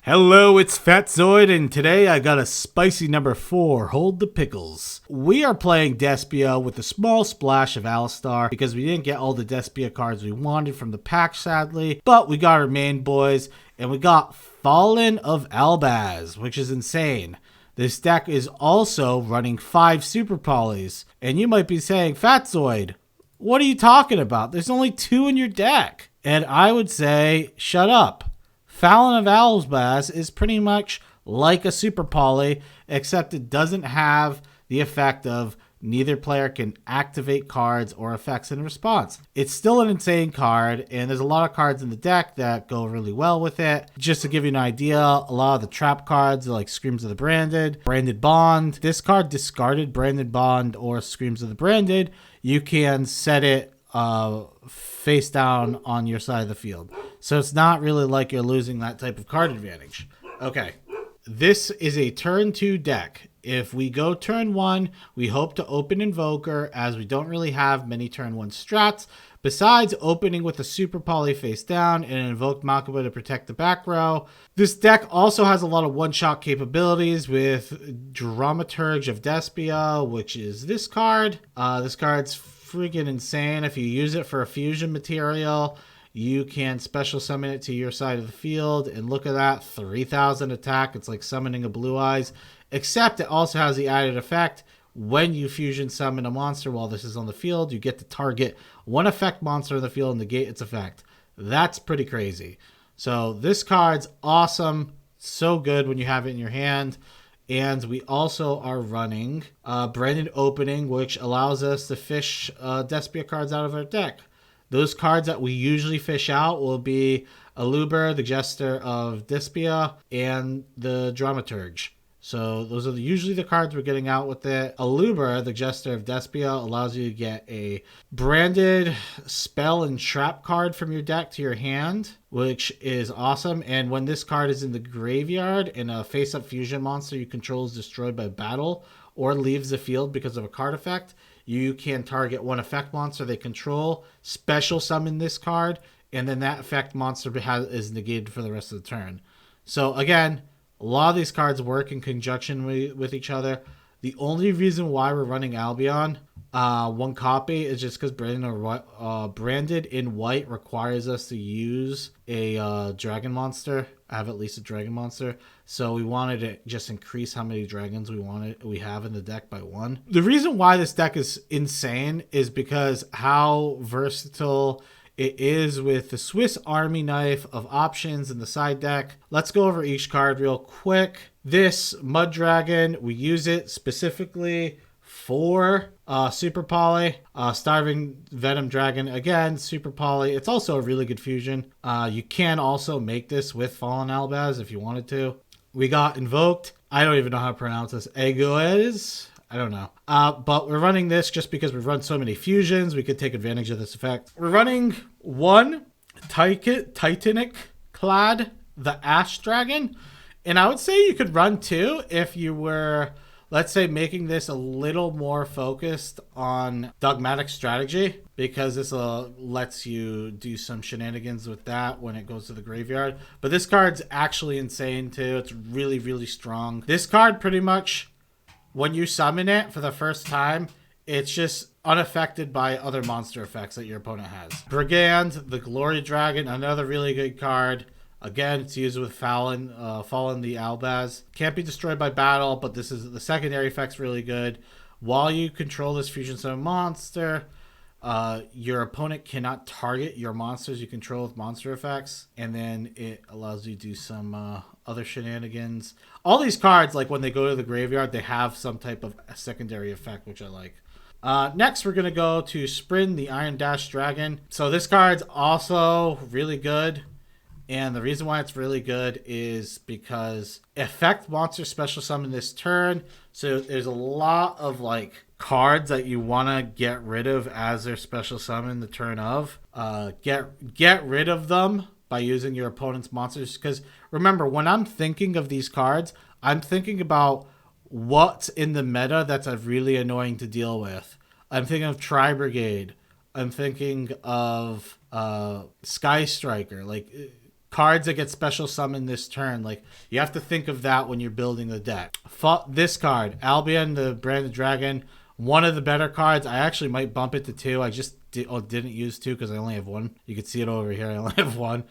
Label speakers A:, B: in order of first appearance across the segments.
A: Hello, it's Fatzoid, and today I got a spicy number 4, Hold the Pickles. We are playing Despia with a small splash of Aliestar because we didn't get all the Despia cards we wanted from the pack, sadly, but we got our main boys, and we got Fallen of Albaz, which is insane. This deck is also running 5 Super Polys, and you might be saying, Fatzoid, what are you talking about? There's only 2 in your deck. And I would say, shut up. Fallen of Albaz is pretty much like a Super Poly, except it doesn't have the effect of neither player can activate cards or effects in response. It's still an insane card, and there's a lot of cards in the deck that go really well with it. Just to give you an idea, a lot of the trap cards are like Screams of the Branded, Branded Bond. This card discarded Branded Bond or Screams of the Branded. You can set it face down on your side of the field. So it's not really like you're losing that type of card advantage. Okay, this is a turn 2 deck. If we go turn 1, we hope to open Invoker, as we don't really have many turn 1 strats, besides opening with a Super Poly face down and an Invoked Mechaba to protect the back row. This deck also has a lot of one-shot capabilities with Dramaturge of Despia, which is this card. This card's freaking insane. If you use it for a fusion material, you can special summon it to your side of the field, and look at that, 3000 attack. It's like summoning a Blue Eyes, except it also has the added effect when you fusion summon a monster while this is on the field, you get to target one effect monster in the field and negate its effect. That's pretty crazy. So this card's awesome, so good when you have it in your hand. And we also are running Branded Opening, which allows us to fish Despia cards out of our deck. Those cards that we usually fish out will be Aluber, the Jester of Despia, and the Dramaturge. So those are usually the cards we're getting out with it. Aluber, the Jester of Despia, allows you to get a branded spell and trap card from your deck to your hand, which is awesome. And when this card is in the graveyard and a face-up fusion monster you control is destroyed by battle or leaves the field because of a card effect, you can target one effect monster they control, special summon this card, and then that effect monster is negated for the rest of the turn. So again, a lot of these cards work in conjunction with each other. The only reason why we're running Albion, one copy, is just because Branded in white requires us to use a dragon monster. I have at least a dragon monster. So we wanted to just increase how many dragons we have in the deck by 1. The reason why this deck is insane is because how versatile it is with the Swiss Army knife of options in the side deck. Let's go over each card real quick. This Mudragon, we use it specifically for Super Poly. Starving Venom Dragon, again, Super Poly. It's also a really good fusion. You can also make this with Fallen Albaz if you wanted to. We got Invoked. I don't even know how to pronounce this. Augoeides. I don't know. But we're running this just because we've run so many fusions. We could take advantage of this effect. We're running 1 Titaniklad, the Ash Dragon. And I would say you could run 2 if you were, let's say, making this a little more focused on dogmatic strategy, because this lets you do some shenanigans with that when it goes to the graveyard. But this card's actually insane too. It's really, really strong. This card pretty much, when you summon it for the first time, it's just unaffected by other monster effects that your opponent has. Brigrand, the Glory Dragon, another really good card. Again, it's used with Fallen the Albaz. Can't be destroyed by battle, but this is the secondary effect's really good. While you control this fusion summon monster, your opponent cannot target your monsters you control with monster effects, and then it allows you to do some other shenanigans. All these cards, like when they go to the graveyard, they have some type of secondary effect, which I like. Next, we're going to go to Sprind the Iron Dash Dragon. So this card's also really good. And the reason why it's really good is because effect monster special summon this turn. So there's a lot of like cards that you want to get rid of as their special summon the turn of. Get rid of them by using your opponent's monsters. Because remember, when I'm thinking of these cards, I'm thinking about what's in the meta that's really annoying to deal with. I'm thinking of Tri Brigade. I'm thinking of Sky Striker. Like cards that get special summoned this turn. Like, you have to think of that when you're building the deck. This card, Albion, the branded dragon, one of the better cards. I actually might bump it to 2. I just didn't use 2 because I only have 1. You can see it over here. I only have 1.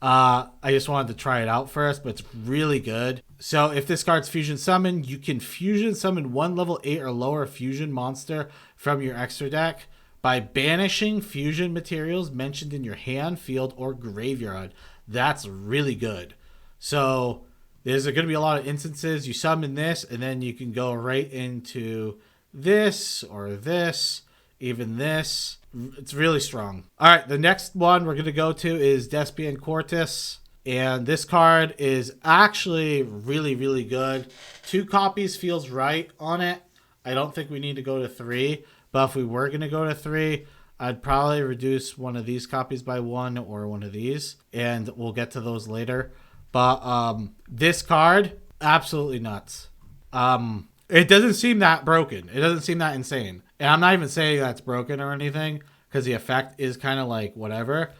A: I just wanted to try it out first, but it's really good. So if this card's fusion summoned, you can fusion summon 1 level 8 or lower fusion monster from your extra deck by banishing fusion materials mentioned in your hand, field, or graveyard. That's really good. So there's going to be a lot of instances you summon this, and then you can go right into this or this, even this. It's really strong. All right, the next one we're going to go to is Despian Quaeritis. And this card is actually really, really good. 2 copies feels right on it. I don't think we need to go to 3. But if we were going to go to 3, I'd probably reduce one of these copies by 1 or one of these. And we'll get to those later. But this card, absolutely nuts. It doesn't seem that broken. It doesn't seem that insane. And I'm not even saying that's broken or anything, because the effect is kind of like whatever.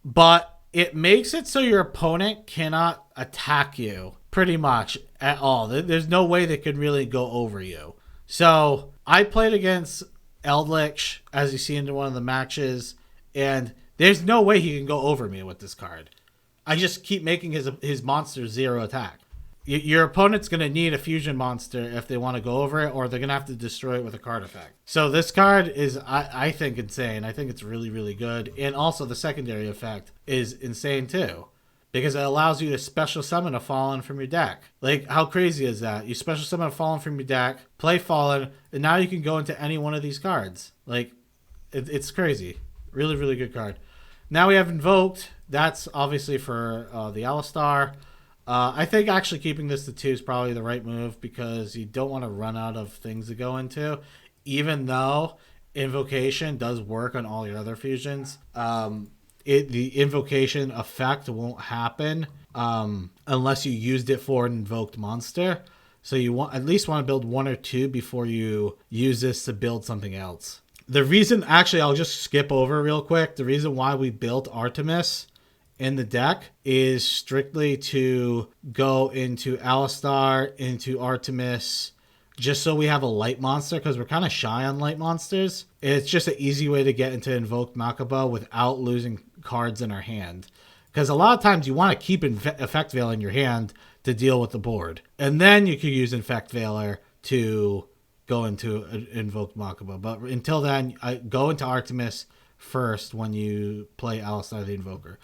A: But it makes it so your opponent cannot attack you pretty much at all. There's no way they could really go over you. So I played against Eldritch, as you see in one of the matches, and there's no way he can go over me with this card. I just keep making his monster 0 attack. Your opponent's going to need a fusion monster if they want to go over it, or they're going to have to destroy it with a card effect. So this card is, I think, insane. I think it's really, really good. And also the secondary effect is insane too, because it allows you to special summon a Fallen from your deck. Like, how crazy is that? You special summon a Fallen from your deck, play Fallen, and now you can go into any one of these cards. Like, it's crazy. Really, really good card. Now we have Invoked. That's obviously for the Aliestar. I think actually keeping this to 2 is probably the right move, because you don't want to run out of things to go into, even though Invocation does work on all your other fusions. The Invocation effect won't happen unless you used it for an invoked monster. So you at least want to build 1 or 2 before you use this to build something else. The reason, actually, I'll just skip over real quick. The reason why we built Artemis in the deck is strictly to go into Aliestar, into Artemis, just so we have a light monster, because we're kind of shy on light monsters. It's just an easy way to get into Invoked Mechaba without losing cards in our hand. Because a lot of times you want to keep Effect Veil in your hand to deal with the board. And then you could use Infect Veiler to go into Invoked Mechaba. But until then, I go into Artemis first when you play Aliestar the Invoker.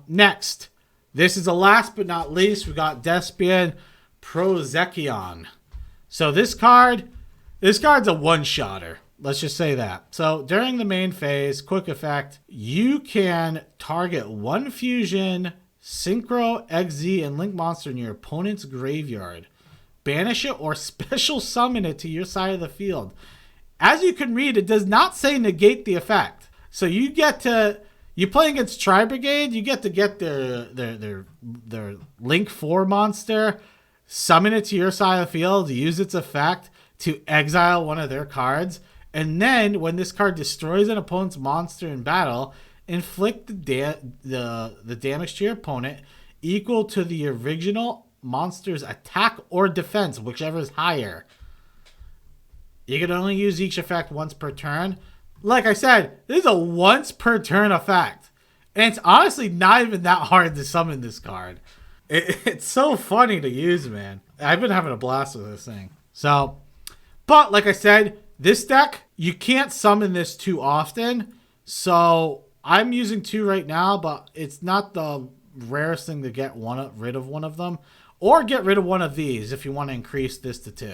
A: Next, this is the last but not least, we got Despian Prozekion. So this card's a one-shotter. Let's just say that. So during the main phase, quick effect, you can target 1 fusion, synchro, XZ, and link monster in your opponent's graveyard. Banish it or special summon it to your side of the field. As you can read, it does not say negate the effect. So you get to... You play against Tri-Brigade, you get to get their Link 4 monster, summon it to your side of the field, use its effect to exile one of their cards, and then when this card destroys an opponent's monster in battle, inflict the damage to your opponent equal to the original monster's attack or defense, whichever is higher. You can only use each effect once per turn. Like I said, this is a once per turn effect. And it's honestly not even that hard to summon this card. It's so funny to use, man. I've been having a blast with this thing. So, but like I said, this deck, you can't summon this too often. So I'm using 2 right now, but it's not the rarest thing to get rid of one of them. Or get rid of one of these if you want to increase this to 2.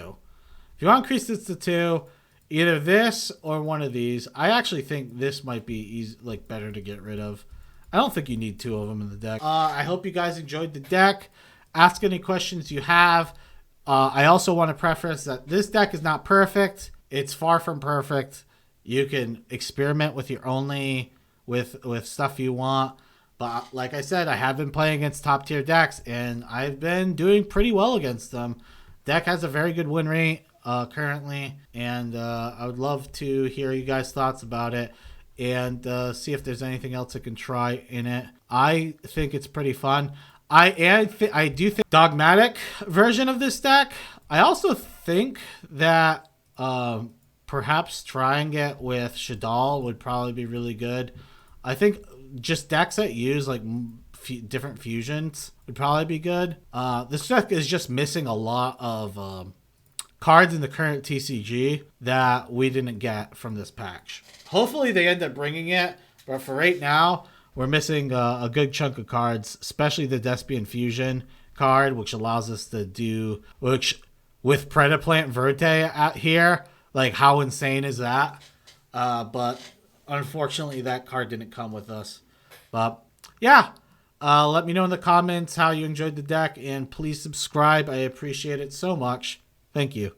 A: If you want to increase this to 2... either this or one of these. I actually think this might be better to get rid of. I don't think you need 2 of them in the deck. I hope you guys enjoyed the deck. Ask any questions you have. I also want to preface that this deck is not perfect. It's far from perfect. You can experiment with with stuff you want. But like I said, I have been playing against top tier decks, and I've been doing pretty well against them. Deck has a very good win rate currently, and I would love to hear you guys' thoughts about it and see if there's anything else I can try in it. I think it's pretty fun. I do think dogmatic version of this deck. I also think that perhaps trying it with Shadal would probably be really good. I think just decks that use like different fusions would probably be good. This deck is just missing a lot of cards in the current TCG that we didn't get from this patch. Hopefully they end up bringing it, but for right now, we're missing a good chunk of cards, especially the Despian Fusion card, which allows us to do, which with Predaplant Verte out here, like how insane is that? But unfortunately, that card didn't come with us. But yeah, let me know in the comments how you enjoyed the deck, and please subscribe. I appreciate it so much. Thank you.